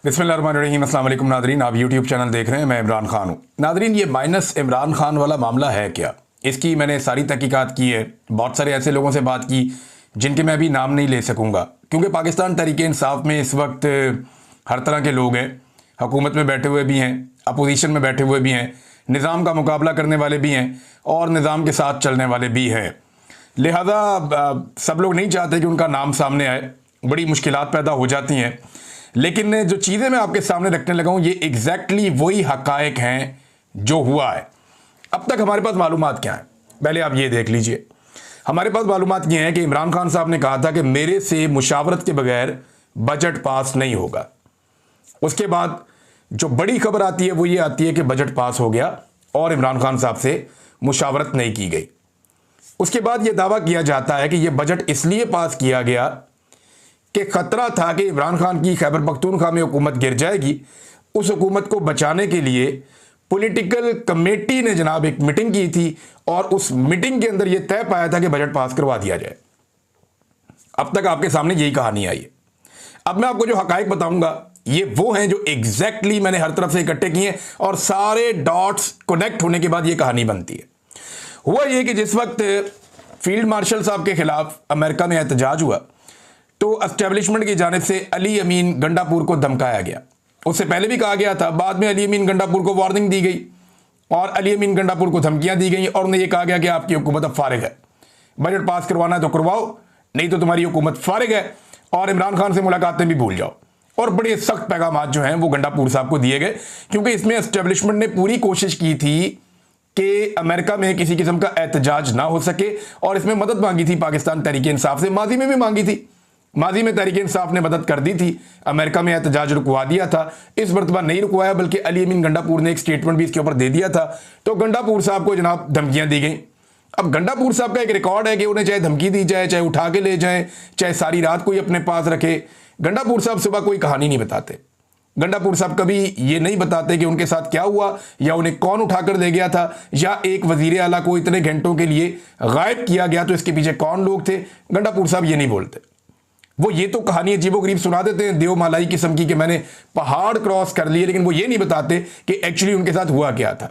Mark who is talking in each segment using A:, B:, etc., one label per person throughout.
A: बिस्मिल्लाहिर्रहमानिर्रहीम। अस्सलाम वालेकुम नादरीन, आप यूट्यूब चैनल देख रहे हैं। मैं इमरान खान हूँ। नादरीन, ये माइनस इमरान खान वाला मामला है क्या? इसकी मैंने सारी तहकीकात की है, बहुत सारे ऐसे लोगों से बात की जिनके मैं अभी नाम नहीं ले सकूँगा, क्योंकि पाकिस्तान तहरीक इंसाफ में इस वक्त हर तरह के लोग हैं। हुकूमत में बैठे हुए भी हैं, अपोजिशन में बैठे हुए भी हैं, निज़ाम का मुकाबला करने वाले भी हैं और निज़ाम के साथ चलने वाले भी हैं। लिहाजा सब लोग नहीं चाहते कि उनका नाम सामने आए, बड़ी मुश्किलात पैदा हो जाती हैं। लेकिन जो चीज़ें मैं आपके सामने रखने लगा हूँ, ये एग्जैक्टली वही हकायक हैं जो हुआ है। अब तक हमारे पास मालूमात क्या है, पहले आप ये देख लीजिए। हमारे पास मालूमात ये हैं कि इमरान खान साहब ने कहा था कि मेरे से मुशावरत के बगैर बजट पास नहीं होगा। उसके बाद जो बड़ी खबर आती है वो ये आती है कि बजट पास हो गया और इमरान खान साहब से मुशावरत नहीं की गई। उसके बाद ये दावा किया जाता है कि यह बजट इसलिए पास किया गया कि खतरा था कि इमरान खान की खैबर पख्तूनख्वा में हुकूमत गिर जाएगी। उस हुकूमत को बचाने के लिए पॉलिटिकल कमेटी ने जनाब एक मीटिंग की थी और उस मीटिंग के अंदर यह तय पाया था कि बजट पास करवा दिया जाए। अब तक आपके सामने यही कहानी आई है। अब मैं आपको जो हकायक बताऊंगा ये वो हैं जो एग्जैक्टली मैंने हर तरफ से इकट्ठे किए हैं और सारे डॉट्स कनेक्ट होने के बाद ये कहानी बनती है। हुआ ये कि जिस वक्त फील्ड मार्शल साहब के खिलाफ अमेरिका में एहतजाज हुआ तो एस्टेब्लिशमेंट की जानिब से अली अमीन गंडापुर को धमकाया गया। उससे पहले भी कहा गया था, बाद में अली अमीन गंडापुर को वार्निंग दी गई और अली अमीन गंडापुर को धमकियां दी गई और उन्हें यह कहा गया कि आपकी हुकूमत अब फारिग है, बजट पास करवाना है तो करवाओ, नहीं तो तुम्हारी हुकूमत फारिग है और इमरान खान से मुलाकातें भी भूल जाओ। और बड़े सख्त पैगाम जो हैं वो गंडापुर साहब को दिए गए, क्योंकि इसमें एस्टेब्लिशमेंट ने पूरी कोशिश की थी कि अमेरिका में किसी किस्म का एहतजाज ना हो सके और इसमें मदद मांगी थी पाकिस्तान तहरीक इंसाफ से। माजी में भी मांगी थी, माजी में तहरीक इंसाफ ने मदद कर दी थी, अमेरिका में एहतजाज रुकवा दिया था। इस मरतबा नहीं रुकवाया, बल्कि अली अमीन गंडापुर ने एक स्टेटमेंट भी इसके ऊपर दे दिया था। तो गंडापुर साहब को जनाब धमकियां दी गई। अब गंडापुर साहब का एक रिकॉर्ड है कि उन्हें चाहे धमकी दी जाए, चाहे उठा के ले जाए, चाहे सारी रात कोई अपने पास रखे, गंडापुर साहब सुबह कोई कहानी नहीं बताते। गंडापुर साहब कभी ये नहीं बताते कि उनके साथ क्या हुआ या उन्हें कौन उठाकर ले गया था या एक वजीर आला को इतने घंटों के लिए गायब किया गया तो इसके पीछे कौन लोग थे। गंडापुर साहब ये नहीं बोलते। वो ये तो कहानी अजीबोगरीब सुना देते हैं, देव मालाई किस्म की, कि मैंने पहाड़ क्रॉस कर लिए, लेकिन वो ये नहीं बताते कि एक्चुअली उनके साथ हुआ क्या था।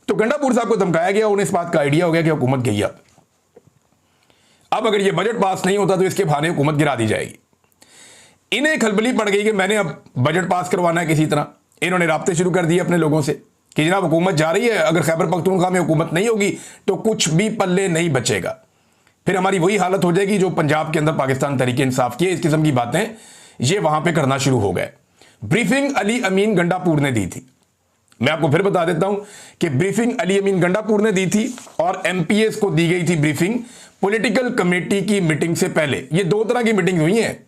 A: तो गंडापुर साहब को धमकाया गया, उन्हें इस बात का आइडिया हो गया कि हुकूमत गई। अब अगर ये बजट पास नहीं होता तो इसके बहाने हुकूमत गिरा दी जाएगी। इन्हें खलबली पड़ गई कि मैंने अब बजट पास करवाना है किसी तरह। इन्होंने राब्ते शुरू कर दिए अपने लोगों से कि जनाब हुकूमत जा रही है, अगर खैबर पख्तूनख्वा में हुकूमत नहीं होगी तो कुछ भी पल्ले नहीं बचेगा, फिर हमारी वही हालत हो जाएगी जो पंजाब के अंदर पाकिस्तान तहरीक इंसाफ की है। इस किस्म की बातें ये वहां पे करना शुरू हो गए। ब्रीफिंग अली अमीन गंडापुर ने दी थी। मैं आपको फिर बता देता हूं कि ब्रीफिंग अली अमीन गंडापुर ने दी थी और एमपीएस को दी गई थी ब्रीफिंग पॉलिटिकल कमेटी की मीटिंग से पहले। ये दो तरह की मीटिंग हुई है,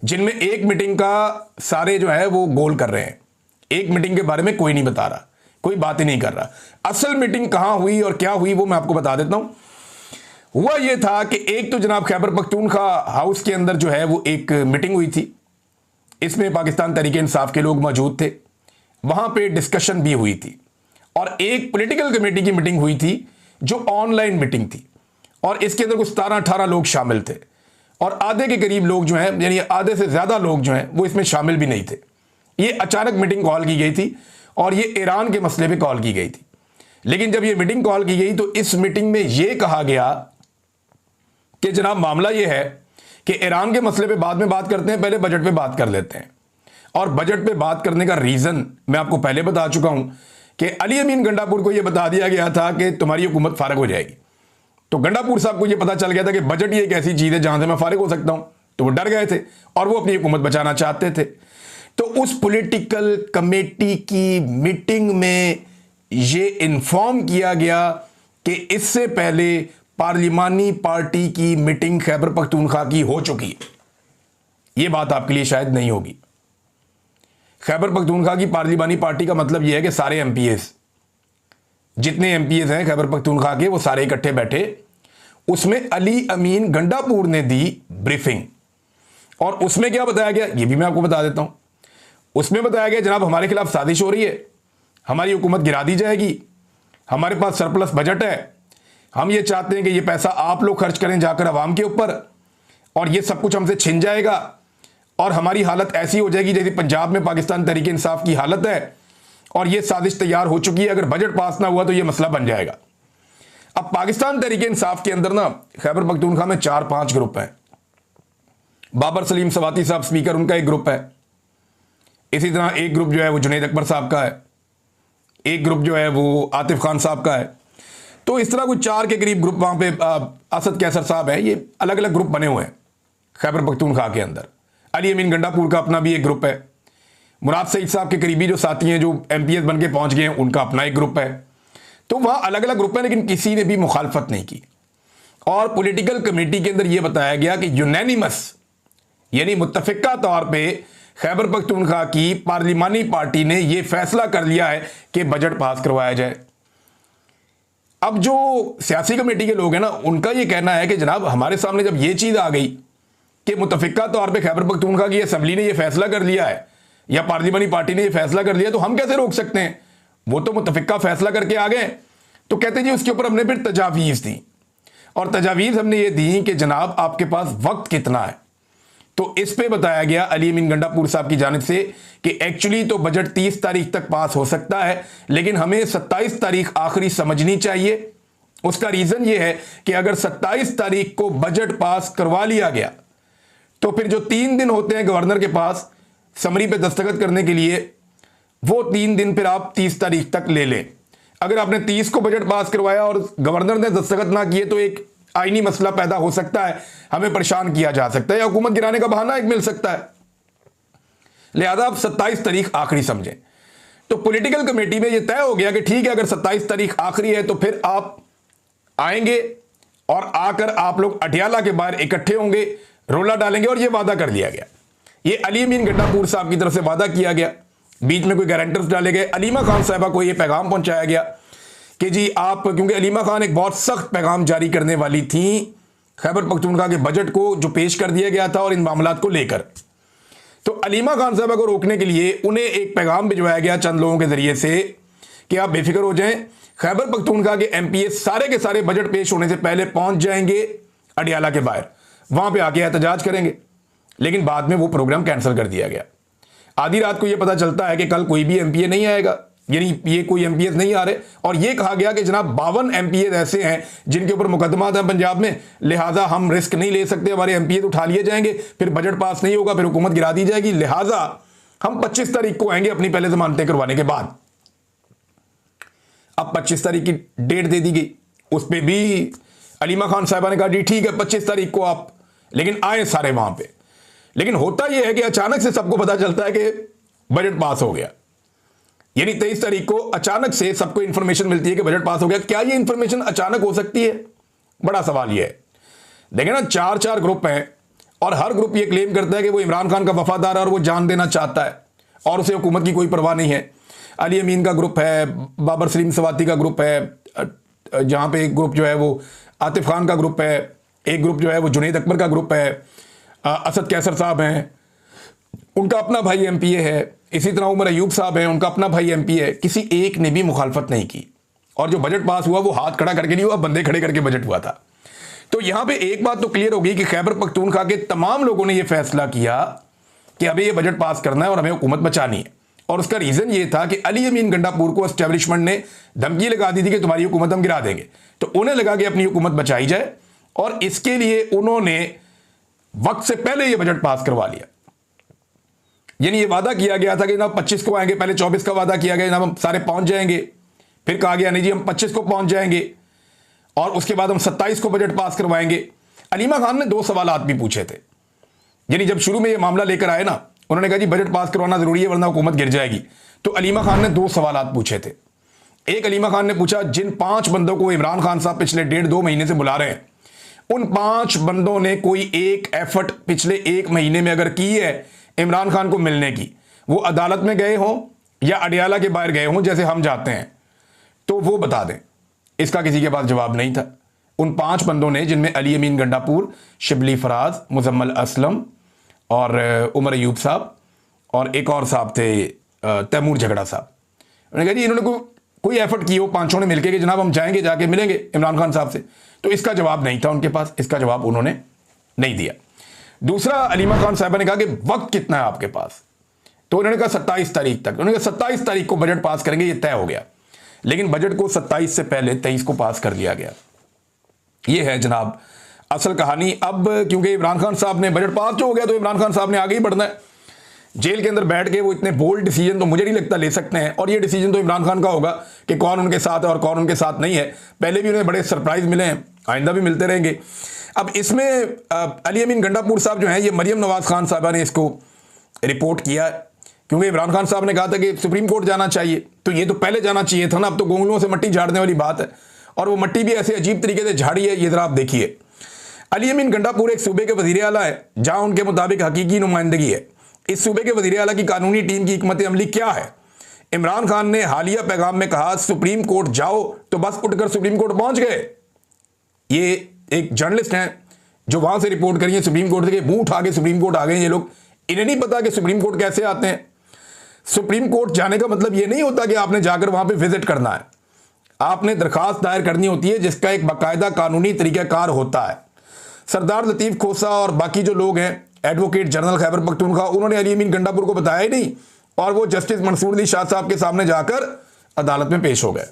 A: जिनमें एक मीटिंग का सारे जो है वो गोल कर रहे हैं, एक मीटिंग के बारे में कोई नहीं बता रहा, कोई बात ही नहीं कर रहा। असल मीटिंग कहां हुई और क्या हुई वो मैं आपको बता देता हूं। हुआ यह था कि एक तो जनाब खैबर पख्तूनख्वा हाउस के अंदर जो है वो एक मीटिंग हुई थी। इसमें पाकिस्तान तहरीक इंसाफ के लोग मौजूद थे, वहां पे डिस्कशन भी हुई थी और एक पॉलिटिकल कमेटी की मीटिंग हुई थी जो ऑनलाइन मीटिंग थी और इसके अंदर कुछ 17-18 लोग शामिल थे और आधे के करीब लोग जो हैं, यानी आधे से ज्यादा लोग जो हैं वो इसमें शामिल भी नहीं थे। ये अचानक मीटिंग कॉल की गई थी और ये ईरान के मसले पे कॉल की गई थी। लेकिन जब ये मीटिंग कॉल की गई तो इस मीटिंग में यह कहा गया कि जनाब मामला यह है कि ईरान के मसले पे बाद में बात करते हैं, पहले बजट पे बात कर लेते हैं। और बजट पे बात करने का रीजन मैं आपको पहले बता चुका हूं कि अली अमीन गंडापुर को यह बता दिया गया था कि तुम्हारी हुकूमत फारिग हो जाएगी। तो गंडापुर साहब को यह पता चल गया था कि बजट ही एक ऐसी चीज है जहां से मैं फारिग हो सकता हूं, तो वो डर गए थे और वो अपनी हुकूमत बचाना चाहते थे। तो उस पॉलिटिकल कमेटी की मीटिंग में यह इन्फॉर्म किया गया कि इससे पहले पार्लिमानी पार्टी की मीटिंग खैबर पख्तूनख्वा की हो चुकी है। यह बात आपके लिए शायद नहीं होगी। खैबर पख्तूनख्वा की पार्लिमानी पार्टी का मतलब यह है कि सारे एमपीएस, जितने एमपीएस हैं खैबर पख्तूनख्वा के, वो सारे इकट्ठे बैठे। उसमें अली अमीन गंडापुर ने दी ब्रीफिंग और उसमें क्या बताया गया ये भी मैं आपको बता देता हूं। उसमें बताया गया जनाब हमारे खिलाफ साजिश हो रही है, हमारी हुकूमत गिरा दी जाएगी, हमारे पास सरप्लस बजट है, हम ये चाहते हैं कि ये पैसा आप लोग खर्च करें जाकर अवाम के ऊपर और ये सब कुछ हमसे छिन जाएगा और हमारी हालत ऐसी हो जाएगी जैसे पंजाब में पाकिस्तान तहरीक इंसाफ की हालत है, और ये साजिश तैयार हो चुकी है। अगर बजट पास ना हुआ तो ये मसला बन जाएगा। अब पाकिस्तान तहरीक इंसाफ के अंदर ना खैबर पख्तूनख्वा में 4-5 ग्रुप हैं। बाबर सलीम सवाती साहब स्पीकर, उनका एक ग्रुप है। इसी तरह एक ग्रुप जो है वो जुनैद अकबर साहब का है, एक ग्रुप जो है वो आतिफ खान साहब का है। तो इस तरह कुछ 4 के करीब ग्रुप वहाँ पे असद कैसर साहब हैं। ये अलग अलग ग्रुप बने हुए हैं खैबर पख्तूनख्वा के अंदर। अली अमीन गंडापुर का अपना भी एक ग्रुप है। मुराद सईद साहब के करीबी जो साथी हैं, जो MPS बन के पहुँच गए हैं, उनका अपना एक ग्रुप है। तो वहाँ अलग अलग ग्रुप हैं, लेकिन किसी ने भी मुखालफत नहीं की। और पॉलिटिकल कमेटी के अंदर यह बताया गया कि यूनैनिमस यानी मुत्तफिका तौर पे खैबर पख्तूनख्वा की पार्लिमानी पार्टी ने यह फैसला कर लिया है कि बजट पास करवाया जाए। अब जो सियासी कमेटी के लोग हैं ना, उनका यह कहना है कि जनाब हमारे सामने जब यह चीज आ गई कि मुत्तफिका तौर पे खैबर पख्तूनख्वा की असेंबली ने यह फैसला कर लिया है या पार्लिमानी पार्टी ने यह फैसला कर लिया, तो हम कैसे रोक सकते हैं? वो तो मुत्तफिका फैसला करके आ गए। तो कहते जी उसके ऊपर हमने फिर तजावीज़ दी, और तजावीज़ हमने ये दी कि जनाब आपके पास वक्त कितना है। तो इस पे बताया गया अली अमीन गंडापुर साहब की जानिब से कि एक्चुअली तो बजट 30 तारीख तक पास हो सकता है, लेकिन हमें 27 तारीख आखिरी समझनी चाहिए। उसका रीज़न ये है कि अगर 27 तारीख को बजट पास करवा लिया गया तो फिर जो 3 दिन होते हैं गवर्नर के पास समरी पे दस्तखत करने के लिए, वो 3 दिन फिर आप 30 तारीख तक ले लें। अगर आपने 30 को बजट पास करवाया और गवर्नर ने दस्तखत ना किए तो एक आईनी मसला पैदा हो सकता है, हमें परेशान किया जा सकता है या हुकूमत गिराने का बहाना एक मिल सकता है। लिहाजा आप 27 तारीख आखिरी समझें। तो पॉलिटिकल कमेटी में यह तय हो गया कि ठीक है, अगर 27 तारीख आखिरी है तो फिर आप आएंगे और आकर आप लोग अटियाला के बाहर इकट्ठे होंगे, रोला डालेंगे, और यह वादा कर लिया गया। ये अली अमीन गंडापुर साहब की तरफ से वादा किया गया। बीच में कोई गारंटर्स डाले गए। अलीमा खान साहबा को यह पैगाम पहुंचाया गया कि जी आप, क्योंकि अलीमा खान एक बहुत सख्त पैगाम जारी करने वाली थी खैबर पख्तूनख्वा के बजट को जो पेश कर दिया गया था और इन मामलात को लेकर, तो अलीमा खान साहबा को रोकने के लिए उन्हें एक पैगाम भिजवाया गया चंद लोगों के जरिए से कि आप बेफिक्र हो जाएं, खैबर पख्तूनख्वा के MPS सारे के सारे बजट पेश होने से पहले पहुंच जाएंगे अडियाला के बाहर, वहां पर आके एहतजाज करेंगे। लेकिन बाद में वो प्रोग्राम कैंसिल कर दिया गया। आधी रात को यह पता चलता है कि कल कोई भी MPA नहीं आएगा, यानी ये कोई MPS नहीं आ रहे, और ये कहा गया कि जनाब 52 MPS ऐसे हैं जिनके ऊपर मुकदमात हैं पंजाब में, लिहाजा हम रिस्क नहीं ले सकते, हमारे MPS उठा लिए जाएंगे, फिर बजट पास नहीं होगा, फिर हुकूमत गिरा दी जाएगी, लिहाजा हम 25 तारीख को आएंगे अपनी पहले जमानतें करवाने के बाद। अब 25 तारीख की डेट दे दी गई। उस पर भी अलीमा खान साहबा ने कहा जी ठीक है 25 तारीख को आप, लेकिन आए सारे वहां पे। लेकिन होता यह है कि अचानक से सबको पता चलता है कि बजट पास हो गया, यानी 23 तारीख को अचानक से सबको इंफॉर्मेशन मिलती है कि बजट पास हो गया। क्या ये इंफॉर्मेशन अचानक हो सकती है? बड़ा सवाल यह है। देखें ना, 4 ग्रुप हैं और हर ग्रुप ये क्लेम करता है कि वो इमरान खान का वफादार है और वो जान देना चाहता है और उसे हुकूमत की कोई परवाह नहीं है। अली अमीन का ग्रुप है, बाबर सलीम सवाती का ग्रुप है, जहां पे एक ग्रुप जो है वो आतिफ खान का ग्रुप है, एक ग्रुप जो है वो जुनैद अकबर का ग्रुप है, असद कैसर साहब हैं, उनका अपना भाई MPA है, इसी तरह उमर अयूब साहब हैं, उनका अपना भाई MP है। किसी एक ने भी मुखालफत नहीं की, और जो बजट पास हुआ वो हाथ खड़ा करके नहीं हुआ, बंदे खड़े करके बजट हुआ था। तो यहां पे एक बात तो क्लियर होगी कि खैबर पख्तूनख्वा के तमाम लोगों ने यह फैसला किया कि अभी ये बजट पास करना है और हमें हुकूमत बचानी है। और उसका रीजन ये था कि अली अमीन गंडापुर को एस्टेब्लिशमेंट ने धमकी लगा दी थी कि तुम्हारी हुकूमत हम गिरा देंगे, तो उन्हें लगा कि अपनी हुकूमत बचाई जाए, और इसके लिए उन्होंने वक्त से पहले यह बजट पास करवा लिया। यानी ये वादा किया गया था कि जनाब 25 को आएंगे, पहले 24 का वादा किया गया जनाब हम सारे पहुंच जाएंगे, फिर कहा गया नहीं जी हम 25 को पहुंच जाएंगे, और उसके बाद हम 27 को बजट पास करवाएंगे। अलीमा खान ने 2 सवालात भी पूछे थे। यानी जब शुरू में ये मामला लेकर आए ना, उन्होंने कहा जी बजट पास करवाना जरूरी है वरना हुकूमत गिर जाएगी, तो अलीमा खान ने 2 सवालात पूछे थे। एक, अलीमा खान ने पूछा जिन 5 बंदों को इमरान खान साहब पिछले 1.5-2 महीने से बुला रहे हैं, उन 5 बंदों ने कोई एक एफर्ट पिछले 1 महीने में अगर की है इमरान खान को मिलने की, वो अदालत में गए हों या अडियाला के बाहर गए हों जैसे हम जाते हैं, तो वो बता दें। इसका किसी के पास जवाब नहीं था। उन 5 बंदों ने, जिनमें अली अमीन गंडापुर, शिबली फराज, मुजम्मल असलम और उमर अयूब साहब और एक और साहब थे तैमूर झगड़ा साहब, उन्होंने कहा जी इन्होंने कोई एफर्ट की हो 5 ने मिलकर कि जनाब हम जाएंगे, जाके मिलेंगे इमरान खान साहब से, तो इसका जवाब नहीं था उनके पास, इसका जवाब उन्होंने नहीं दिया। दूसरा, अलीमा खान साहबा ने कहा कि वक्त कितना है आपके पास, तो उन्होंने कहा 27 तारीख तक। उन्होंने कहा 27 तारीख को बजट पास करेंगे, ये तय हो गया। लेकिन बजट को 27 से पहले 23 को पास कर दिया गया। ये है जनाब असल कहानी। अब क्योंकि इमरान खान साहब ने बजट पास जो हो गया, तो इमरान खान साहब ने आगे ही बढ़ना है। जेल के अंदर बैठ के वो इतने बोल्ड डिसीजन तो मुझे नहीं लगता ले सकते हैं, और ये डिसीजन तो इमरान खान का होगा कि कौन उनके साथ है और कौन उनके साथ नहीं है। पहले भी उन्हें बड़े सरप्राइज मिले हैं, आइंदा भी मिलते रहेंगे। अब इसमें अली अमीन गंडापुर साहब जो हैं, ये मरियम नवाज खान साहबा ने इसको रिपोर्ट किया, क्योंकि इमरान खान साहब ने कहा था कि सुप्रीम कोर्ट जाना चाहिए, तो ये तो पहले जाना चाहिए था ना। अब तो गोंगलों से मट्टी झाड़ने वाली बात है, और वो मट्टी भी ऐसे अजीब तरीके से झाड़ी है। ये जरा आप देखिए, अली अमीन गंडापुर एक सूबे के वज़ीर आला है जहां उनके मुताबिक हकीकी नुमाइंदगी है। इस सूबे के वज़ीर आला की कानूनी टीम की हिकमत अमली क्या है? इमरान खान ने हालिया पैगाम में कहा सुप्रीम कोर्ट जाओ, तो बस उठकर सुप्रीम कोर्ट पहुंच गए। ये एक जर्नलिस्ट हैं जो वहां से रिपोर्ट करी है सुप्रीम कोर्ट से, मुंह उठा के सुप्रीम कोर्ट आ गए ये लोग। इन्हें नहीं पता कि सुप्रीम कोर्ट कैसे आते हैं। सुप्रीम कोर्ट जाने का मतलब ये नहीं होता कि आपने जाकर वहां पे विजिट करना है। आपने दरखास्त दायर करनी होती है, जिसका एक बाकायदा कानूनी तरीक़ाकार होता है। सरदार लतीफ़ खोसा और बाकी जो लोग हैं, एडवोकेट जनरल खैबर पख्तूनख्वा, उन्होंने अली अमीन गंडापुर को बताया ही नहीं, और वो जस्टिस मंसूर अली शाह साहब के सामने जाकर अदालत में पेश हो गए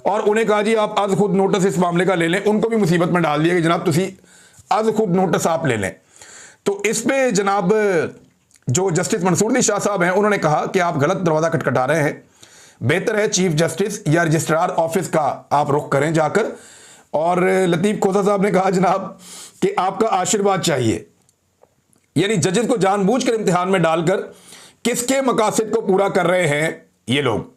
A: और उन्हें कहा जी आप आज खुद नोटिस इस मामले का ले लें। उनको भी मुसीबत में डाल दिया कि जनाब तुसी आज खुद नोटिस आप ले लें। तो इस पे जनाब जो जस्टिस मंसूर अली शाह साहब हैं, उन्होंने कहा कि आप गलत दरवाज़ा खटखटा रहे हैं, बेहतर है चीफ जस्टिस या रजिस्ट्रार ऑफिस का आप रुख करें जाकर। और लतीफ़ खोसा साहब ने कहा जनाब कि आपका आशीर्वाद चाहिए, यानी जजेस को जानबूझकर इम्तिहान में डालकर किसके मकासद को पूरा कर रहे हैं ये लोग।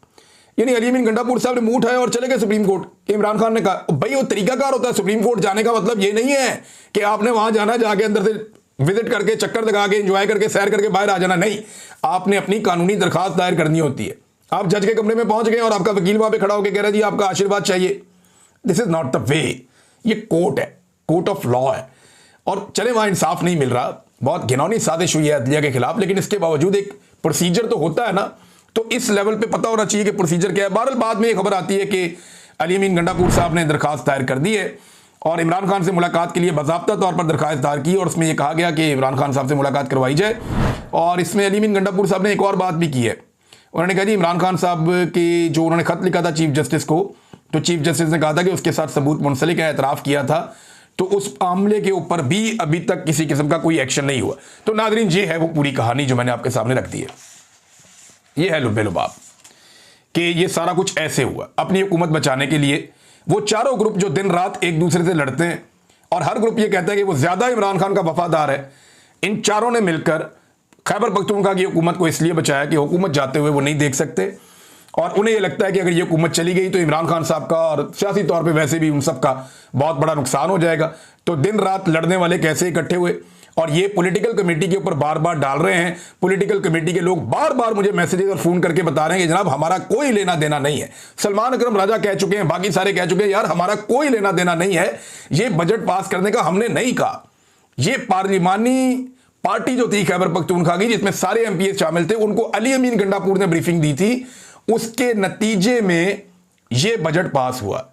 A: यानी अली अमीन गंडापुर साहब ने मुंह उठाया और चले गए सुप्रीम कोर्ट। इमरान खान ने कहा भाई वो तरीकाकार होता है सुप्रीम कोर्ट जाने का, मतलब ये नहीं है कि आपने वहां जाना, जाके अंदर से विजिट करके चक्कर लगा के एंजॉय करके सैर करके बाहर आ जाना। नहीं, आपने अपनी कानूनी दरखास्त दायर करनी होती है। आप जज के कमरे में पहुंच गए और आपका वकील वहां पे खड़ा होकर कह रहा है जी आपका आशीर्वाद चाहिए। This is not the way. ये कोर्ट है, कोर्ट ऑफ लॉ है, और चले वहां इंसाफ नहीं मिल रहा। बहुत घिनौनी साजिश हुई है अदलिया के खिलाफ, लेकिन इसके बावजूद एक प्रोसीजर तो होता है ना, तो इस लेवल पे पता होना चाहिए कि प्रोसीजर क्या है। बहरहाल बाद में ये खबर आती है कि अली अमीन गंडापुर साहब ने दरखास्त दायर कर दी है और इमरान खान से मुलाकात के लिए बाज़ाब्ता तौर पर दरखास्त दायर की, और उसमें यह कहा गया कि इमरान खान साहब से मुलाकात करवाई जाए। और इसमें अली अमीन गंडापुर साहब ने एक और बात भी की है। उन्होंने कहा जी इमरान खान साहब की जो उन्होंने खत लिखा था चीफ जस्टिस को, तो चीफ जस्टिस ने कहा था कि उसके साथ सबूत मुंसलिक है, एतराफ़ किया था, तो उस मामले के ऊपर भी अभी तक किसी किस्म का कोई एक्शन नहीं हुआ। तो नाज़रीन ये है वो पूरी कहानी जो मैंने आपके सामने रख दी है। ये है लुब्बे लुबाब कि ये सारा कुछ ऐसे हुआ अपनी हुकूमत बचाने के लिए। वो चारों ग्रुप जो दिन रात एक दूसरे से लड़ते हैं और हर ग्रुप ये कहता है कि वो ज़्यादा इमरान खान का वफादार है, इन चारों ने मिलकर खैबर पख्तूनख्वा की हुकूमत को इसलिए बचाया कि हुकूमत जाते हुए वो नहीं देख सकते, और उन्हें यह लगता है कि अगर ये हुकूमत चली गई तो इमरान खान साहब का और सियासी तौर पे वैसे भी उन सब का बहुत बड़ा नुकसान हो जाएगा। तो दिन रात लड़ने वाले कैसे इकट्ठे हुए, और ये पॉलिटिकल कमेटी के ऊपर बार बार डाल रहे हैं। पॉलिटिकल कमेटी के लोग बार बार मुझे मैसेजेस और फोन करके बता रहे हैं कि जनाब हमारा कोई लेना देना नहीं है। सलमान अकरम राजा कह चुके हैं, बाकी सारे कह चुके हैं, यार हमारा कोई लेना देना नहीं है, ये बजट पास करने का हमने नहीं कहा। ये पार्लिमानी पार्टी जो थी खैबर पख्तूनख्वा की, जिसमें सारे एमपीए शामिल थे, उनको अली अमीन गंडापुर ने ब्रीफिंग दी थी, उसके नतीजे में ये बजट पास हुआ।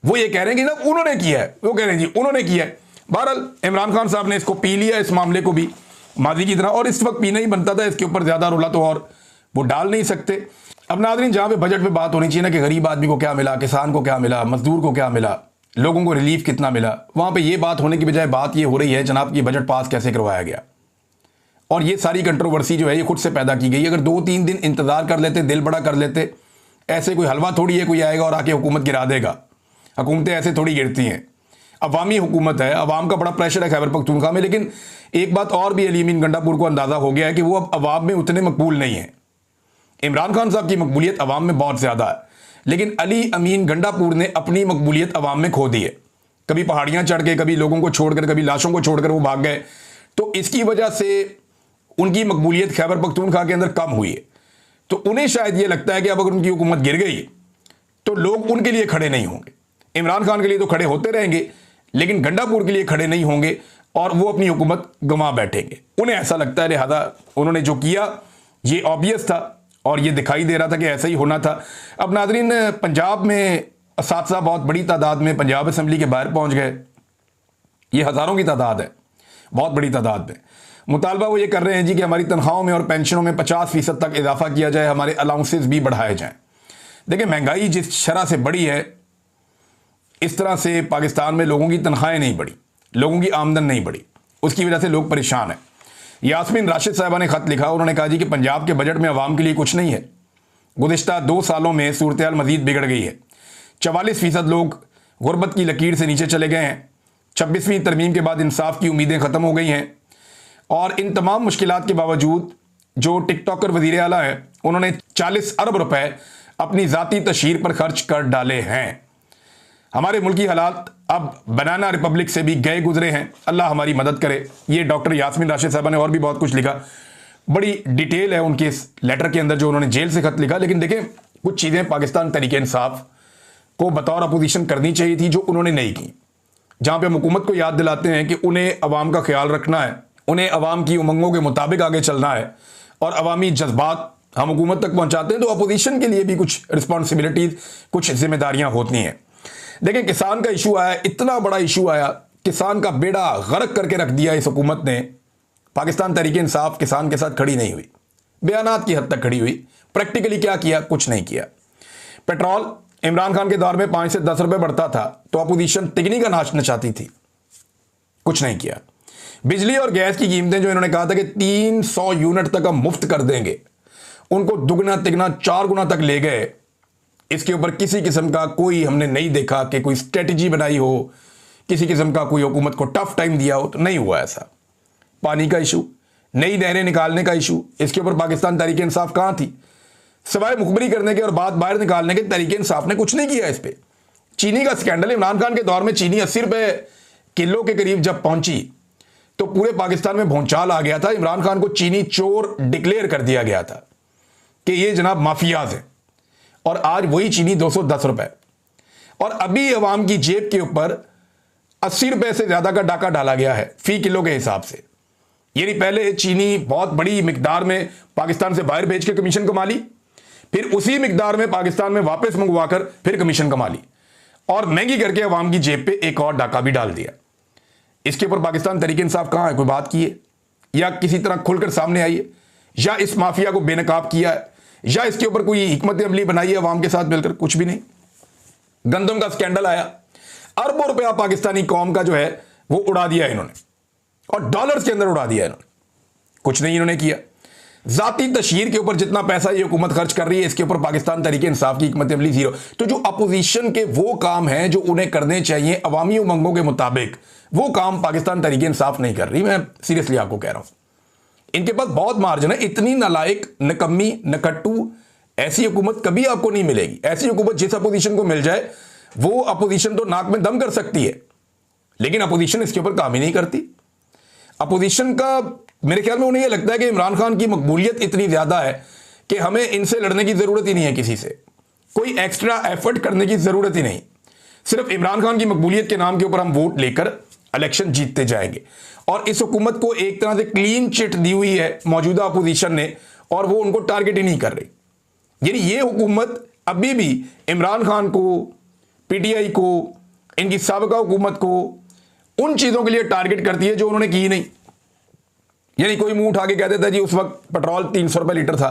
A: वो ये कह रहे हैं कि ना उन्होंने किया है, वो कह रहे हैं जी उन्होंने किया है। बहरहाल इमरान खान साहब ने इसको पी लिया, इस मामले को भी माजी की तरह, और इस वक्त पीना ही बनता था, इसके ऊपर ज्यादा रोला तो और वो डाल नहीं सकते। अब नाज़रीन जहां पे बजट पे बात होनी चाहिए ना कि गरीब आदमी को क्या मिला, किसान को क्या मिला, मजदूर को क्या मिला, लोगों को रिलीफ कितना मिला, वहां पे ये बात होने की बजाय बात ये हो रही है जनाब कि बजट पास कैसे करवाया गया। और ये सारी कंट्रोवर्सी जो है ये खुद से पैदा की गई। अगर 2-3 दिन इंतजार कर लेते, दिल बड़ा कर लेते, ऐसे कोई हलवा थोड़ी है कोई आएगा और आके हुकूमत गिरा देगा। हुकूमतें ऐसे थोड़ी गिरती हैं, अवामी हुकूमत है, अवाम का बड़ा प्रेशर है खैबर पख्तूनख्वा में। लेकिन एक बात और भी अली अमीन गंडापुर को अंदाजा हो गया है कि वो अब अवाम में उतने मकबूल नहीं है। इमरान खान साहब की मकबूलियत अवाम में बहुत ज्यादा है, लेकिन अली अमीन गंडापुर ने अपनी मकबूलियत अवाम में खो दी है। कभी पहाड़ियां चढ़ के, कभी लोगों को छोड़कर, कभी लाशों को छोड़कर वो भाग गए। तो इसकी वजह से उनकी मकबूलियत खैबर पख्तूनख्वा के अंदर कम हुई है। तो उन्हें शायद ये लगता है कि अब अगर उनकी हुकूमत गिर गई तो लोग उनके लिए खड़े नहीं होंगे। इमरान खान के लिए तो खड़े होते रहेंगे, लेकिन गंडापुर के लिए खड़े नहीं होंगे और वो अपनी हुकूमत गंवा बैठेंगे। उन्हें ऐसा लगता है, लिहाजा उन्होंने जो किया ये ऑब्वियस था और ये दिखाई दे रहा था कि ऐसा ही होना था। अब नाज़रीन पंजाब में असातिज़ा बहुत बड़ी तादाद में पंजाब असम्बली के बाहर पहुंच गए। ये हज़ारों की तादाद है बहुत बड़ी तादाद में। मुतालबा वो ये कर रहे हैं जी कि हमारी तनख्वाहों में और पेंशनों में 50% तक इजाफा किया जाए, हमारे अलाउंसेस भी बढ़ाए जाएं। देखिए, महंगाई जिस शरह से बढ़ी है, इस तरह से पाकिस्तान में लोगों की तनख्वाहें नहीं बढ़ी, लोगों की आमदन नहीं बढ़ी, उसकी वजह से लोग परेशान हैं। यास्मीन राशिद साहबा ने खत लिखा, उन्होंने कहा जी कि पंजाब के बजट में आवाम के लिए कुछ नहीं है। गुज़िश्ता 2 सालों में सूरत हाल मजीद बिगड़ गई है। 44% लोग गुर्बत की लकीर से नीचे चले गए हैं। 26वीं तरमीम के बाद इंसाफ की उम्मीदें ख़त्म हो गई हैं। और इन तमाम मुश्किलात के बावजूद जो टिकटॉकर वज़ीर आला हैं, उन्होंने 40 अरब रुपए अपनी ज़ाती तशहीर पर खर्च कर डाले हैं। हमारे मुल्की हालात अब बनाना रिपब्लिक से भी गए गुजरे हैं, अल्लाह हमारी मदद करे। ये डॉक्टर यास्मीन राशिद साहबा ने और भी बहुत कुछ लिखा, बड़ी डिटेल है उनके इस लेटर के अंदर जो उन्होंने जेल से खत लिखा। लेकिन देखें, कुछ चीज़ें पाकिस्तान तहरीक इंसाफ को बतौर अपोजिशन करनी चाहिए थी जो उन्होंने नहीं की। जहाँ पे हम हुकूमत को याद दिलाते हैं कि उन्हें अवाम का ख्याल रखना है, उन्हें अवाम की उमंगों के मुताबिक आगे चलना है और अवामी जज्बात हम हुकूमत तक पहुँचाते हैं, तो अपोजिशन के लिए भी कुछ रिस्पॉन्सिबिलिटीज़, कुछ जिम्मेदारियाँ होती हैं। देखिए, किसान का इशू आया, इतना बड़ा इशू आया, किसान का बेड़ा गर्क करके रख दिया इस हुकूमत ने। पाकिस्तान तहरीक इंसाफ किसान के साथ खड़ी नहीं हुई, बयानात की हद तक खड़ी हुई, प्रैक्टिकली क्या किया? कुछ नहीं किया। पेट्रोल इमरान खान के दौर में 5 से 10 रुपए बढ़ता था तो अपोजिशन तिगनी का नाच नचाती थी, कुछ नहीं किया। बिजली और गैस की कीमतें जो इन्होंने कहा था कि 300 यूनिट तक हम मुफ्त कर देंगे, उनको दुगना तिगना 4 गुना तक ले गए। इसके ऊपर किसी किस्म का कोई हमने नहीं देखा कि कोई स्ट्रेटजी बनाई हो, किसी किस्म का कोई हुकूमत को टफ टाइम दिया हो, तो नहीं हुआ ऐसा। पानी का इशू, नई नहरें निकालने का इशू, इसके ऊपर पाकिस्तान तहरीक इंसाफ कहाँ थी? सिवाय मुखबरी करने के और बात बाहर निकालने के तहरीक इंसाफ ने कुछ नहीं किया इस पे। चीनी का स्कैंडल, इमरान खान के दौर में चीनी 80 रुपए किलो के करीब जब पहुंची तो पूरे पाकिस्तान में भौचाल आ गया था। इमरान खान को चीनी चोर डिक्लेयर कर दिया गया था कि ये जनाब माफियाज हैं। और आज वही चीनी 210 रुपए, और अभी अवाम की जेब के ऊपर 80 रुपए से ज्यादा का डाका डाला गया है फी किलो के हिसाब से। यानी पहले चीनी बहुत बड़ी मिकदार में पाकिस्तान से बाहर भेज के कमीशन कमा ली, फिर उसी मिकदार में पाकिस्तान में वापस मंगवाकर फिर कमीशन कमा ली, और महंगी करके अवाम की जेब पे एक और डाका भी डाल दिया। इसके ऊपर पाकिस्तान तहरीक इंसाफ कहां है? कोई बात की है या किसी तरह खुलकर सामने आई है, या इस माफिया को बेनकाब किया है, या इसके ऊपर कोई हिकमत अमली बनाई है अवाम के साथ मिलकर? कुछ भी नहीं। गंदम का स्कैंडल आया, अरबों रुपया पाकिस्तानी कौम का जो है वो उड़ा दिया इन्होंने, और डॉलर्स के अंदर उड़ा दिया इन्होंने, कुछ नहीं इन्होंने किया। जाती तशहीर के ऊपर जितना पैसा ये हुकूमत खर्च कर रही है, इसके ऊपर पाकिस्तान तहरीक इंसाफ की हिकमत अमली जीरो। तो जो अपोजिशन के वो काम हैं जो उन्हें करने चाहिए अवामी उमंगों के मुताबिक, वो काम पाकिस्तान तहरीक इंसाफ नहीं कर रही। मैं सीरियसली आपको कह रहा हूं, इनके पास बहुत मार्जिन है। इतनी नालायक, नकम्मी, नकट्टू ऐसी हुकूमत कभी आपको नहीं मिलेगी। ऐसी हुकूमत जिस अपोजिशन को मिल जाए वो अपोजिशन तो नाक में दम कर सकती है, लेकिन अपोजिशन इसके ऊपर काम ही नहीं करती। अपोजिशन का मेरे ख्याल में उन्हें यह लगता है कि इमरान खान की मकबूलियत इतनी ज्यादा है कि हमें इनसे लड़ने की जरूरत ही नहीं है, किसी से कोई एक्स्ट्रा एफर्ट करने की जरूरत ही नहीं। सिर्फ इमरान खान की मकबूलियत के नाम के ऊपर हम वोट लेकर इलेक्शन जीतते जाएंगे। और इस हुकूमत को एक तरह से क्लीन चिट दी हुई है मौजूदा अपोजिशन ने, और वो उनको टारगेट ही नहीं कर रही। यानी ये हुकूमत अभी भी इमरान खान को, पीटीआई को, इनकी साबिका हुकूमत को उन चीजों के लिए टारगेट करती है जो उन्होंने की नहीं। यानी कोई मुंह उठा के कह देता जी उस वक्त पेट्रोल 300 रुपए लीटर था,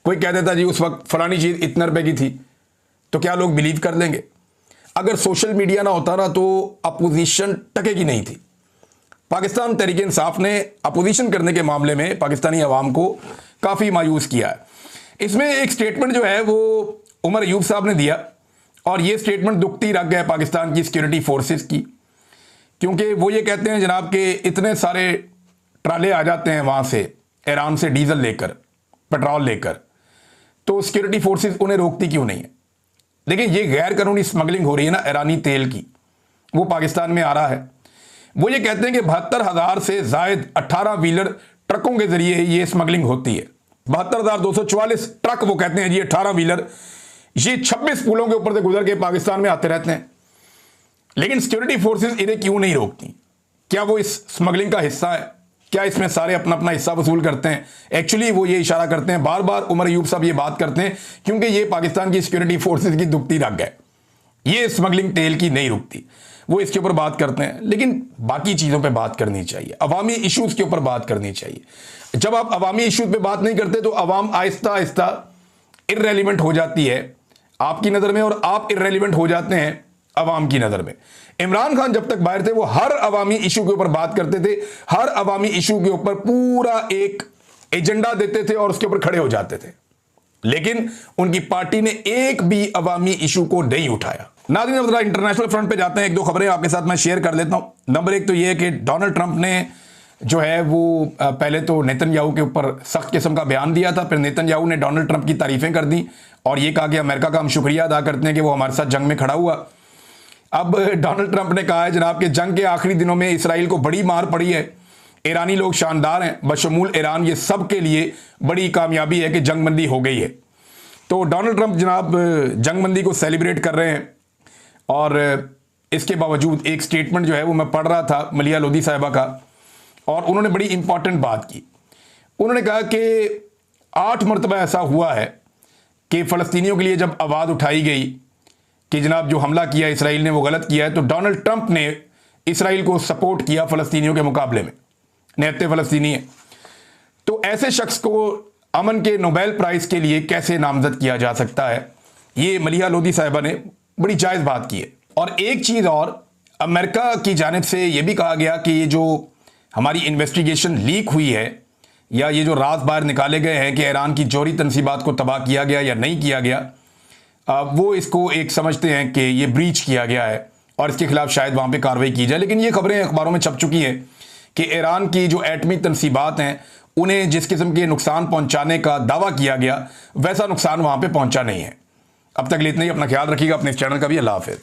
A: कोई कह देता जी उस वक्त फलानी चीज इतने रुपए की थी, तो क्या लोग बिलीव कर लेंगे? अगर सोशल मीडिया ना होता ना तो अपोजिशन टकेगी नहीं थी। पाकिस्तान तहरीक इंसाफ ने अपोजिशन करने के मामले में पाकिस्तानी अवाम को काफ़ी मायूस किया है। इसमें एक स्टेटमेंट जो है वो उमर अयूब साहब ने दिया, और ये स्टेटमेंट दुखती रख गया पाकिस्तान की सिक्योरिटी फोर्सेस की, क्योंकि वो ये कहते हैं जनाब कि इतने सारे ट्राले आ जाते हैं वहाँ से ईरान से डीजल लेकर, पेट्रोल लेकर, तो सिक्योरिटी फोर्सेस उन्हें रोकती क्यों नहीं है? देखिए, ये गैर कानूनी स्मगलिंग हो रही है ना ईरानी तेल की, वो पाकिस्तान में आ रहा है। वो ये कहते हैं कि 72,000 से जायद 18 व्हीलर ट्रकों के जरिए ये स्मगलिंग होती है। 72,244 ट्रक, वो कहते हैं जी 18 व्हीलर, ये 26 पुलों के ऊपर से गुजर के पाकिस्तान में आते रहते हैं। लेकिन सिक्योरिटी फोर्सेस इन्हें क्यों नहीं रोकती? क्या वो इस स्मगलिंग का हिस्सा है? क्या इसमें सारे अपना अपना हिस्सा वसूल करते हैं? एक्चुअली वो ये इशारा करते हैं, बार बार उमर अयूब साहब ये बात करते हैं, क्योंकि ये पाकिस्तान की सिक्योरिटी फोर्सेस की दुखती रख गए, ये स्मगलिंग तेल की नहीं रुकती। वो इसके ऊपर बात करते हैं, लेकिन बाकी चीज़ों पे बात करनी चाहिए, अवामी इश्यूज के ऊपर बात करनी चाहिए। जब आप अवामी इश्यूज पे बात नहीं करते तो अवाम आहिस्ता आहिस्ता इर्रेलिवेंट हो जाती है आपकी नज़र में, और आप इर्रेलिवेंट हो जाते हैं अवाम की नज़र में। इमरान खान जब तक बाहर थे वो हर अवामी इशू के ऊपर बात करते थे, हर अवामी इशू के ऊपर पूरा एक एजेंडा देते थे और उसके ऊपर खड़े हो जाते थे, लेकिन उनकी पार्टी ने एक भी अवामी इशू को नहीं उठाया। नाज़रीन, अब इंटरनेशनल फ्रंट पे जाते हैं, एक दो खबरें आपके साथ मैं शेयर कर देता हूं। नंबर एक तो यह है कि डोनाल्ड ट्रंप ने जो है वो पहले तो नेतन्याहू के ऊपर सख्त किस्म का बयान दिया था, फिर नेतन्याहू ने डोनाल्ड ट्रंप की तारीफें कर दी और ये कहा कि अमेरिका का हम शुक्रिया अदा करते हैं कि वो हमारे साथ जंग में खड़ा हुआ। अब डोनाल्ड ट्रंप ने कहा है जनाब कि जंग के आखिरी दिनों में इसराइल को बड़ी मार पड़ी है, ईरानी लोग शानदार हैं, बशमूल ईरान, ये सब के लिए बड़ी कामयाबी है कि जंगबंदी हो गई है। तो डोनाल्ड ट्रंप जनाब जंगबंदी को सेलिब्रेट कर रहे हैं, और इसके बावजूद एक स्टेटमेंट जो है वो मैं पढ़ रहा था मलिया लोधी साहिबा का, और उन्होंने बड़ी इंपॉर्टेंट बात की। उन्होंने कहा कि 8 मरतबा ऐसा हुआ है कि फ़लस्तीनियों के लिए जब आवाज़ उठाई गई कि जनाब जो हमला किया इसराइल ने वो गलत किया है, तो डोनाल्ड ट्रंप ने इसराइल को सपोर्ट किया फ़लस्तीनियों के मुकाबले में, निहत्ते फ़लस्तीनी है। तो ऐसे शख्स को अमन के नोबेल प्राइज़ के लिए कैसे नामजद किया जा सकता है? ये मलिया लोधी साहिबा ने बड़ी जायज़ बात की है। और एक चीज़ और, अमेरिका की जानिब से ये भी कहा गया कि ये जो हमारी इन्वेस्टिगेशन लीक हुई है, या ये जो राज बाहर निकाले गए हैं कि ईरान की जौहरी तनसीबात को तबाह किया गया या नहीं किया गया, वो इसको एक समझते हैं कि ये ब्रीच किया गया है और इसके खिलाफ शायद वहाँ पे कार्रवाई की जाए। लेकिन ये खबरें अखबारों में छप चुकी हैं कि ईरान की जो एटमी तनसीबात हैं उन्हें जिस किस्म के नुकसान पहुँचाने का दावा किया गया वैसा नुकसान वहाँ पर पहुँचा नहीं है। अब तक इतना ही, अपना ख्याल रखिएगा, अपने इस चैनल का भी। अल्लाह हाफ़िज़।